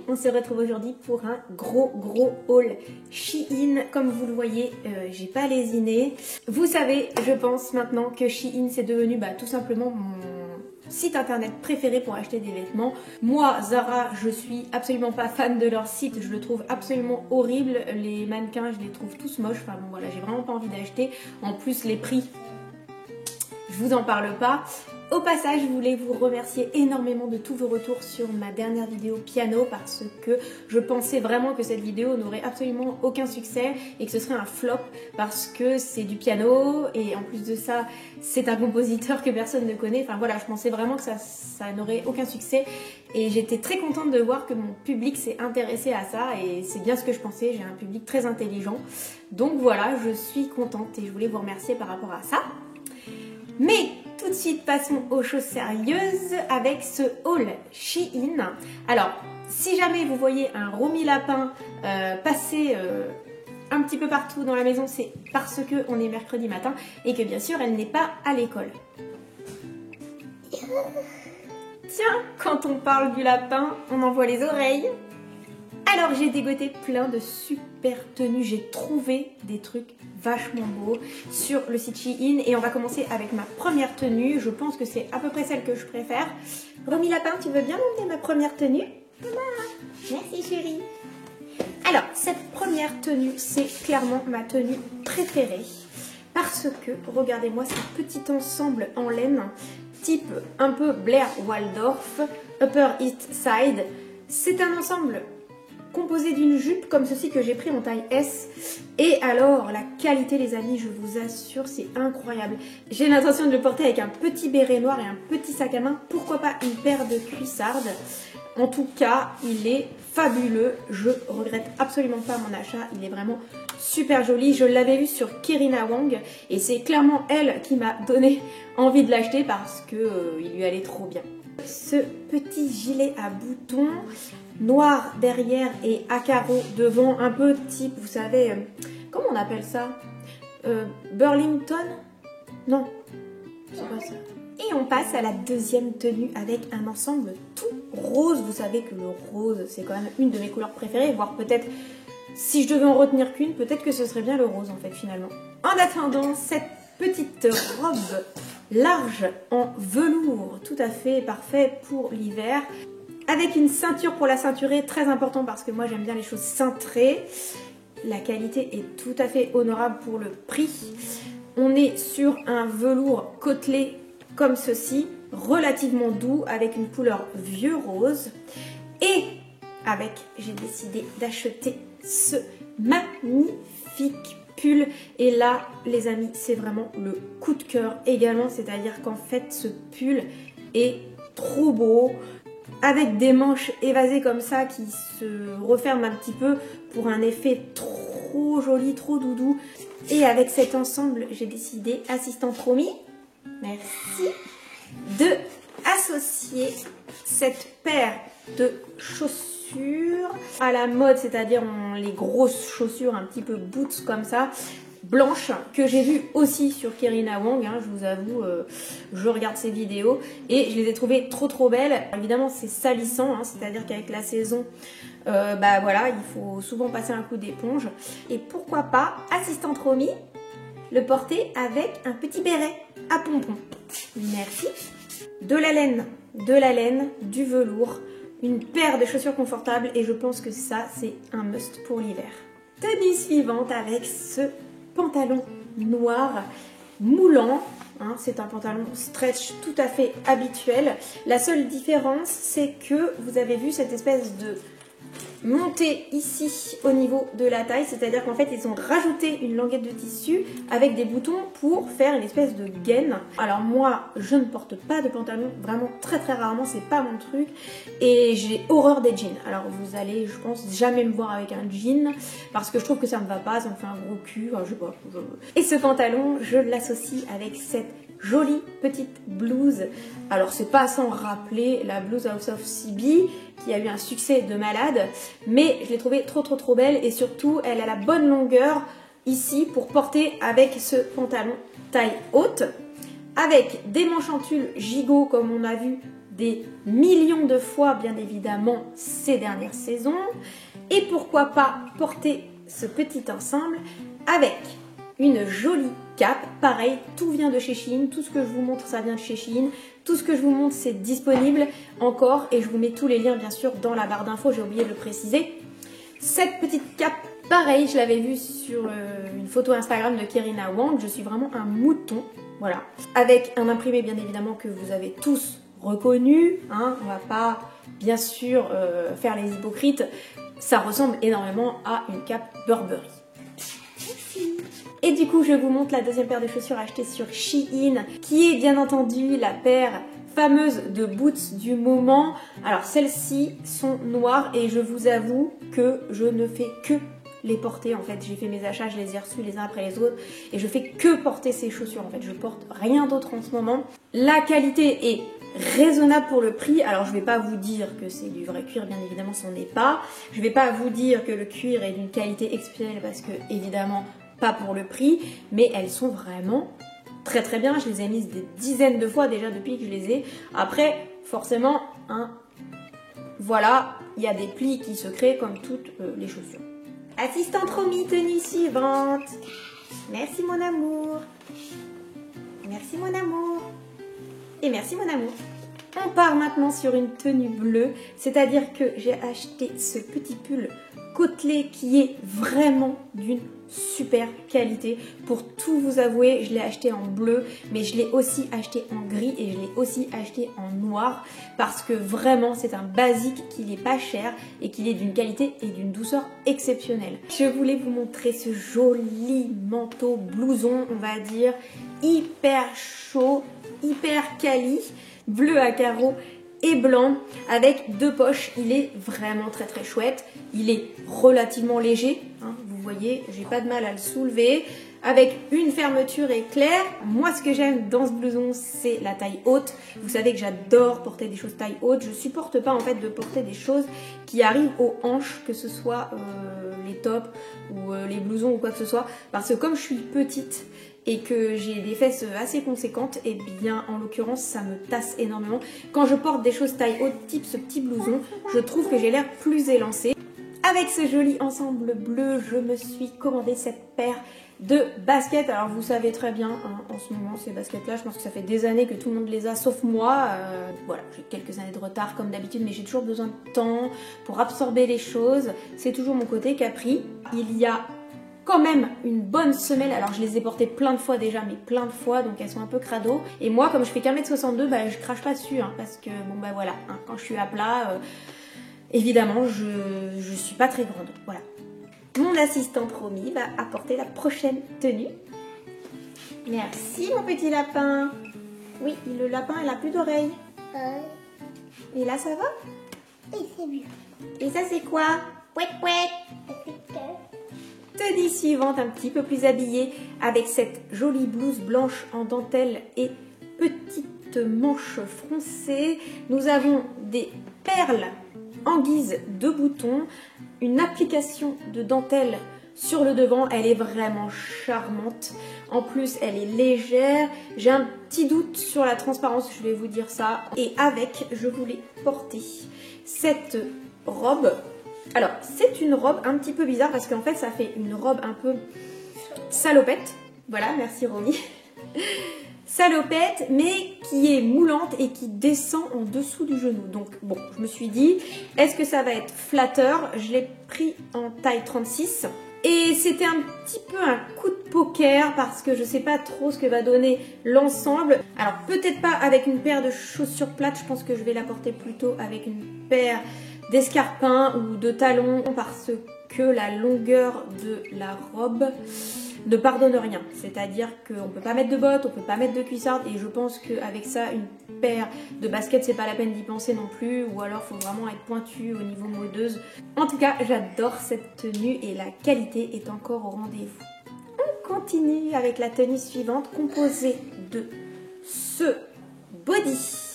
on se retrouve aujourd'hui pour un gros haul Shein. Comme vous le voyez, j'ai pas lésiné. Vous savez, je pense maintenant que Shein c'est devenu tout simplement mon site internet préféré pour acheter des vêtements. Moi, Zara, je suis absolument pas fan de leur site, je le trouve absolument horrible. Les mannequins, je les trouve tous moches. Enfin bon voilà, j'ai vraiment pas envie d'acheter. En plus, les prix, je vous en parle pas. Au passage, je voulais vous remercier énormément de tous vos retours sur ma dernière vidéo piano parce que je pensais vraiment que cette vidéo n'aurait absolument aucun succès et que ce serait un flop parce que c'est du piano et en plus de ça, c'est un compositeur que personne ne connaît. Enfin voilà, je pensais vraiment que ça n'aurait aucun succès et j'étais très contente de voir que mon public s'est intéressé à ça et c'est bien ce que je pensais. J'ai un public très intelligent. Donc voilà, je suis contente et je voulais vous remercier par rapport à ça. Mais tout de suite, passons aux choses sérieuses avec ce haul Shein. Alors, si jamais vous voyez un Romy Lapin passer un petit peu partout dans la maison, c'est parce qu'on est mercredi matin et que bien sûr, elle n'est pas à l'école. Tiens, quand on parle du lapin, on en voit les oreilles. Alors j'ai dégoté plein de super tenues, j'ai trouvé des trucs vachement beaux sur le site Shein et on va commencer avec ma première tenue. Je pense que c'est à peu près celle que je préfère. Romy Lapin, tu veux bien m'emmener ma première tenue? Merci chérie. Alors cette première tenue, c'est clairement ma tenue préférée parce que, regardez-moi ce petit ensemble en laine, type un peu Blair Waldorf, Upper East Side. C'est un ensemble composé d'une jupe comme ceci que j'ai pris en taille S. Et alors la qualité les amis, je vous assure, c'est incroyable. J'ai l'intention de le porter avec un petit béret noir et un petit sac à main. Pourquoi pas une paire de cuissardes. En tout cas, il est fabuleux. Je regrette absolument pas mon achat. Il est vraiment super joli. Je l'avais vu sur Kérina Wang et c'est clairement elle qui m'a donné envie de l'acheter parce que il lui allait trop bien. Ce petit gilet à boutons noir derrière et à carreaux devant, un peu type, vous savez, comment on appelle ça, Burlington? Non, c'est pas ça. Et on passe à la deuxième tenue avec un ensemble tout rose. Vous savez que le rose, c'est quand même une de mes couleurs préférées, voire peut-être, si je devais en retenir qu'une, peut-être que ce serait bien le rose en fait finalement. En attendant, cette petite robe large en velours, tout à fait parfait pour l'hiver. Avec une ceinture pour la ceinturer, très important parce que moi j'aime bien les choses cintrées. La qualité est tout à fait honorable pour le prix. On est sur un velours côtelé comme ceci, relativement doux, avec une couleur vieux rose. Et avec, j'ai décidé d'acheter ce magnifique pull. Et là, les amis, c'est vraiment le coup de cœur également. C'est-à-dire qu'en fait, ce pull est trop beau, avec des manches évasées comme ça qui se referment un petit peu pour un effet trop joli, trop doudou. Et avec cet ensemble, j'ai décidé, assistante Romy, merci, de associer cette paire de chaussures à la mode, c'est-à-dire les grosses chaussures un petit peu boots comme ça, blanches, que j'ai vu aussi sur Kérina Wang, je vous avoue, je regarde ses vidéos et je les ai trouvées trop belles. Évidemment c'est salissant, c'est-à-dire qu'avec la saison, voilà, il faut souvent passer un coup d'éponge. Et pourquoi pas, assistante Romy, le porter avec un petit béret à pompons. Merci. De la laine, du velours, une paire de chaussures confortables et je pense que ça c'est un must pour l'hiver. Tenue suivante avec ce pantalon noir moulant, c'est un pantalon stretch tout à fait habituel. La seule différence c'est que vous avez vu cette espèce de montée ici au niveau de la taille, c'est-à-dire qu'en fait ils ont rajouté une languette de tissu avec des boutons pour faire une espèce de gaine. Alors moi je ne porte pas de pantalon, vraiment très rarement, c'est pas mon truc et j'ai horreur des jeans. Alors vous allez, je pense, jamais me voir avec un jean parce que je trouve que ça me va pas, ça me fait un gros cul, je sais pas. Et ce pantalon je l'associe avec cette jolie petite blouse. Alors c'est pas sans rappeler la blouse House of CB qui a eu un succès de malade, mais je l'ai trouvée trop belle et surtout elle a la bonne longueur ici pour porter avec ce pantalon taille haute, avec des manches en tulle gigot comme on a vu des millions de fois, bien évidemment, ces dernières saisons. Et pourquoi pas porter ce petit ensemble avec une jolie cape. Pareil, tout vient de chez Shein. Tout ce que je vous montre, ça vient de chez Shein. Tout ce que je vous montre, c'est disponible encore. Et je vous mets tous les liens, bien sûr, dans la barre d'infos. J'ai oublié de le préciser. Cette petite cape, pareil, je l'avais vue sur une photo Instagram de Kérina Wang. Je suis vraiment un mouton. Voilà. Avec un imprimé, bien évidemment, que vous avez tous reconnu. Hein. On va pas, bien sûr, faire les hypocrites. Ça ressemble énormément à une cape Burberry. Et du coup, je vous montre la deuxième paire de chaussures achetée sur Shein, qui est bien entendu la paire fameuse de boots du moment. Alors, celles-ci sont noires et je vous avoue que je ne fais que les porter. En fait, j'ai fait mes achats, je les ai reçus les uns après les autres et je fais que porter ces chaussures. En fait, je porte rien d'autre en ce moment. La qualité est raisonnable pour le prix. Alors je vais pas vous dire que c'est du vrai cuir, bien évidemment ce n'est pas. Je vais pas vous dire que le cuir est d'une qualité exceptionnelle parce que évidemment pas pour le prix, mais elles sont vraiment très très bien. Je les ai mises des dizaines de fois déjà depuis que je les ai. Après forcément, hein, voilà, il y a des plis qui se créent comme toutes les chaussures. Assistante Romy, tenue suivante. Merci mon amour. Merci mon amour. Et merci mon amour. On part maintenant sur une tenue bleue, c'est-à-dire que j'ai acheté ce petit pull côtelé qui est vraiment d'une super qualité. Pour tout vous avouer, je l'ai acheté en bleu, mais je l'ai aussi acheté en gris et je l'ai aussi acheté en noir parce que vraiment c'est un basique qui n'est pas cher et qui est d'une qualité et d'une douceur exceptionnelle. Je voulais vous montrer ce joli manteau blouson, on va dire, hyper chaud, hyper quali, bleu à carreaux et blanc avec deux poches. Il est vraiment très très chouette. Il est relativement léger, hein, vous voyez, j'ai pas de mal à le soulever. Avec une fermeture éclair. Moi, ce que j'aime dans ce blouson, c'est la taille haute. Vous savez que j'adore porter des choses taille haute. Je supporte pas en fait de porter des choses qui arrivent aux hanches, que ce soit les tops ou les blousons ou quoi que ce soit, parce que comme je suis petite et que j'ai des fesses assez conséquentes, et bien en l'occurrence ça me tasse énormément. Quand je porte des choses taille haute type ce petit blouson, je trouve que j'ai l'air plus élancée. Avec ce joli ensemble bleu, je me suis commandé cette paire de baskets. Alors vous savez très bien, hein, en ce moment ces baskets là, je pense que ça fait des années que tout le monde les a sauf moi. Voilà, j'ai quelques années de retard comme d'habitude, mais j'ai toujours besoin de temps pour absorber les choses. C'est toujours mon côté capri. Il y a quand même une bonne semelle. Alors je les ai portées plein de fois déjà, mais plein de fois, donc elles sont un peu crado. Et moi, comme je fais qu'1m62, bah, je crache pas dessus, hein, parce que bon bah voilà, hein, quand je suis à plat, évidemment je suis pas très grande. Voilà. Mon assistante Romy va apporter la prochaine tenue. Merci mon petit lapin. Oui, le lapin il a plus d'oreilles. Et là ça va? Et c'est bien. Et ça c'est quoi? Pouet pouet. Tenue suivante, un petit peu plus habillée, avec cette jolie blouse blanche en dentelle et petite manche froncée. Nous avons des perles en guise de boutons, une application de dentelle sur le devant. Elle est vraiment charmante. En plus, elle est légère. J'ai un petit doute sur la transparence, je vais vous dire ça. Et avec, je voulais porter cette robe. Alors, c'est une robe un petit peu bizarre parce qu'en fait, ça fait une robe un peu salopette. Voilà, merci Romy. Salopette, mais qui est moulante et qui descend en dessous du genou. Donc, bon, je me suis dit, est-ce que ça va être flatteur? Je l'ai pris en taille 36. Et c'était un petit peu un coup de poker parce que je sais pas trop ce que va donner l'ensemble. Alors, peut-être pas avec une paire de chaussures plates. Je pense que je vais la porter plutôt avec une paire d'escarpins ou de talons parce que la longueur de la robe ne pardonne rien. C'est-à-dire qu'on ne peut pas mettre de bottes, on ne peut pas mettre de cuissardes et je pense qu'avec ça, une paire de baskets, c'est pas la peine d'y penser non plus ou alors il faut vraiment être pointu au niveau modeuse. En tout cas, j'adore cette tenue et la qualité est encore au rendez-vous. On continue avec la tenue suivante composée de ce body.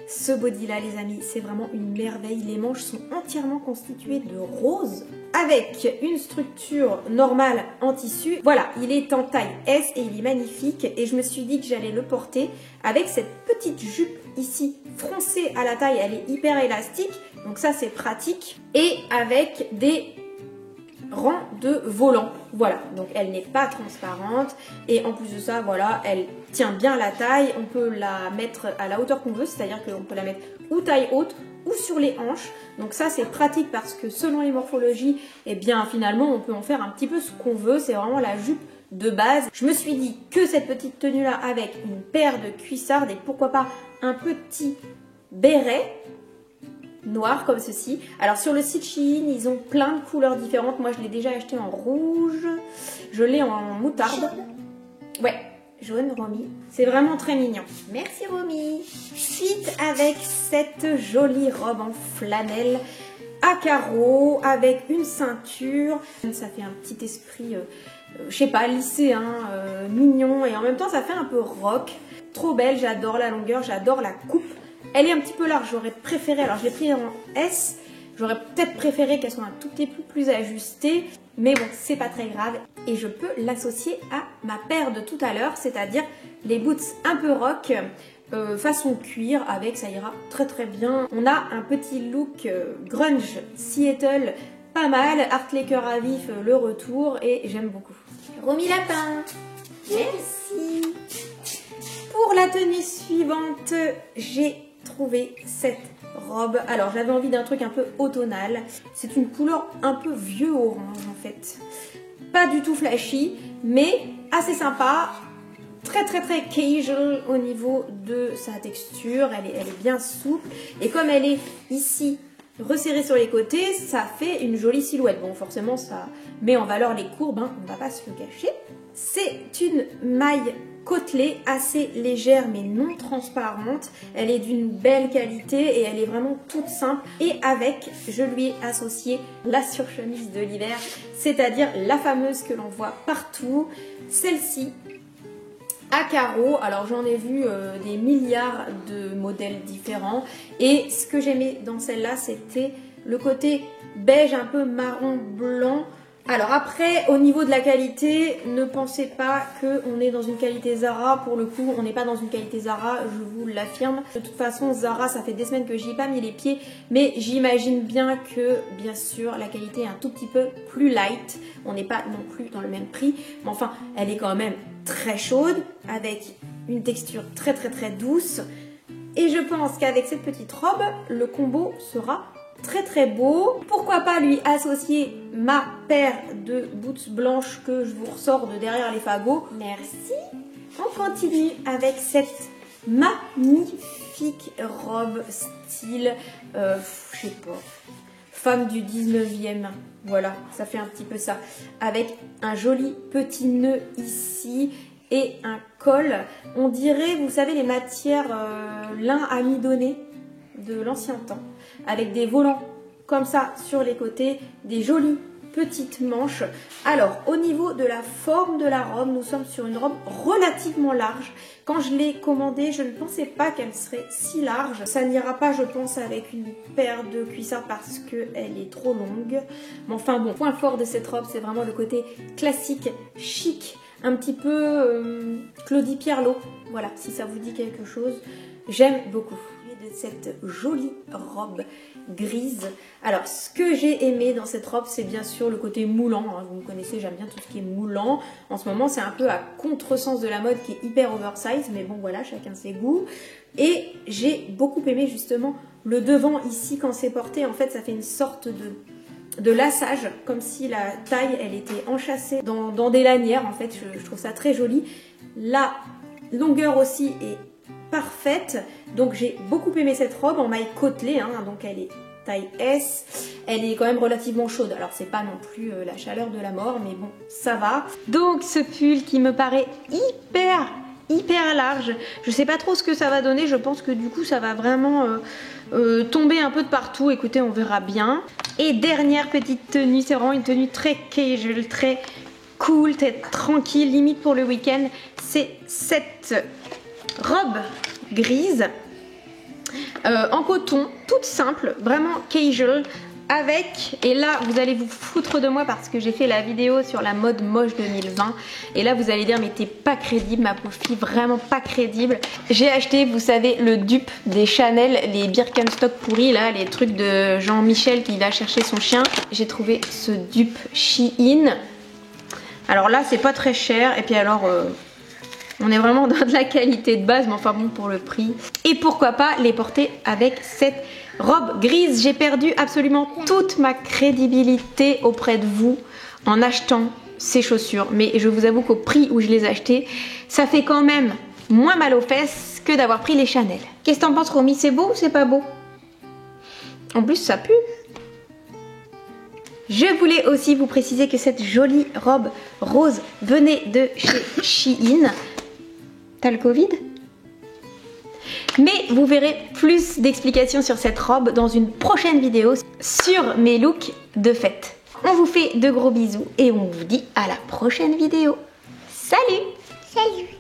Ce body là les amis, c'est vraiment une merveille. Les manches sont entièrement constituées de rose avec une structure normale en tissu. Voilà, il est en taille S et il est magnifique et je me suis dit que j'allais le porter avec cette petite jupe ici froncée à la taille, elle est hyper élastique, donc ça c'est pratique. Et avec des rangs de volants, voilà, donc elle n'est pas transparente et en plus de ça, voilà, elle tient bien la taille. On peut la mettre à la hauteur qu'on veut, c'est-à-dire qu'on peut la mettre ou taille haute ou sur les hanches, donc ça c'est pratique parce que selon les morphologies, et bien finalement on peut en faire un petit peu ce qu'on veut, c'est vraiment la jupe de base. Je me suis dit que cette petite tenue là avec une paire de cuissardes et pourquoi pas un petit béret noir comme ceci. Alors sur le site Shein, ils ont plein de couleurs différentes. Moi je l'ai déjà acheté en rouge, je l'ai en moutarde. Ouais, jaune, Romy. C'est vraiment très mignon. Merci Romy. Suite avec cette jolie robe en flanelle à carreaux avec une ceinture. Ça fait un petit esprit, je sais pas, lycéen, mignon et en même temps ça fait un peu rock. Trop belle, j'adore la longueur, j'adore la coupe. Elle est un petit peu large, j'aurais préféré, alors je l'ai pris en S, j'aurais peut-être préféré qu'elle soit un tout petit peu plus ajustée, mais bon, c'est pas très grave. Et je peux l'associer à ma paire de tout à l'heure, c'est-à-dire les boots un peu rock, façon cuir, avec ça ira très très bien. On a un petit look grunge Seattle, pas mal, Art Laker à vif, le retour, et j'aime beaucoup. Romy Lapin, merci. Pour la tenue suivante, j'ai trouvé cette robe. Alors j'avais envie d'un truc un peu automnal. C'est une couleur un peu vieux orange en fait. Pas du tout flashy, mais assez sympa. Très très très casual au niveau de sa texture. Elle est bien souple. Et comme elle est ici resserrée sur les côtés, ça fait une jolie silhouette. Bon, forcément ça met en valeur les courbes, hein, on va pas se le cacher. C'est une maille côtelée, assez légère mais non transparente. Elle est d'une belle qualité et elle est vraiment toute simple. Et avec, je lui ai associé la surchemise de l'hiver, c'est-à-dire la fameuse que l'on voit partout. Celle-ci, à carreaux. Alors j'en ai vu des milliards de modèles différents. Et ce que j'aimais dans celle-là, c'était le côté beige, un peu marron blanc. Alors après, au niveau de la qualité, ne pensez pas qu'on est dans une qualité Zara. Pour le coup, on n'est pas dans une qualité Zara, je vous l'affirme. De toute façon, Zara, ça fait des semaines que j'y ai pas mis les pieds. Mais j'imagine bien que, bien sûr, la qualité est un tout petit peu plus light. On n'est pas non plus dans le même prix. Mais enfin, elle est quand même très chaude, avec une texture très très très douce. Et je pense qu'avec cette petite robe, le combo sera très très beau. Pourquoi pas lui associer ma paire de boots blanches que je vous ressors de derrière les fagots. Merci. On continue avec cette magnifique robe style, je sais pas, femme du 19e. Voilà, ça fait un petit peu ça. Avec un joli petit nœud ici et un col. On dirait, vous savez, les matières lin amidonné de l'ancien temps, avec des volants comme ça sur les côtés, des jolies petites manches. Alors au niveau de la forme de la robe, nous sommes sur une robe relativement large. Quand je l'ai commandée, je ne pensais pas qu'elle serait si large. Ça n'ira pas, je pense, avec une paire de cuissards parce qu'elle est trop longue. Mais enfin bon, point fort de cette robe, c'est vraiment le côté classique, chic, un petit peu Claudie Pierlot. Voilà, si ça vous dit quelque chose, j'aime beaucoup. De cette jolie robe grise. Alors ce que j'ai aimé dans cette robe, c'est bien sûr le côté moulant, hein. Vous me connaissez, j'aime bien tout ce qui est moulant. En ce moment c'est un peu à contresens de la mode qui est hyper oversize, mais bon voilà, chacun ses goûts. Et j'ai beaucoup aimé justement le devant ici quand c'est porté. En fait ça fait une sorte de lassage, comme si la taille elle était enchâssée dans des lanières. En fait je trouve ça très joli. La longueur aussi est parfaite, donc j'ai beaucoup aimé cette robe en maille côtelée, hein, donc elle est taille S, elle est quand même relativement chaude, alors c'est pas non plus la chaleur de la mort, mais bon, ça va. Donc ce pull qui me paraît hyper large, je sais pas trop ce que ça va donner, je pense que du coup ça va vraiment tomber un peu de partout, écoutez, on verra bien. Et dernière petite tenue, c'est vraiment une tenue très casual, très cool, très tranquille, limite pour le week-end, c'est cette robe grise en coton, toute simple, vraiment casual, avec, et là vous allez vous foutre de moi parce que j'ai fait la vidéo sur la mode moche 2020 et là vous allez dire mais t'es pas crédible ma pauvre fille, vraiment pas crédible. J'ai acheté, vous savez, le dupe des Chanel, les Birkenstock pourris là, les trucs de Jean-Michel qui va chercher son chien. J'ai trouvé ce dupe Shein. Alors là c'est pas très cher et puis alors on est vraiment dans de la qualité de base, mais enfin bon pour le prix. Et pourquoi pas les porter avec cette robe grise. J'ai perdu absolument toute ma crédibilité auprès de vous en achetant ces chaussures. Mais je vous avoue qu'au prix où je les ai achetées, ça fait quand même moins mal aux fesses que d'avoir pris les Chanel. Qu'est-ce que t'en penses, Romy? C'est beau ou c'est pas beau? En plus ça pue. Je voulais aussi vous préciser que cette jolie robe rose venait de chez Shein. T'as le Covid? Mais vous verrez plus d'explications sur cette robe dans une prochaine vidéo sur mes looks de fête. On vous fait de gros bisous et on vous dit à la prochaine vidéo. Salut! Salut!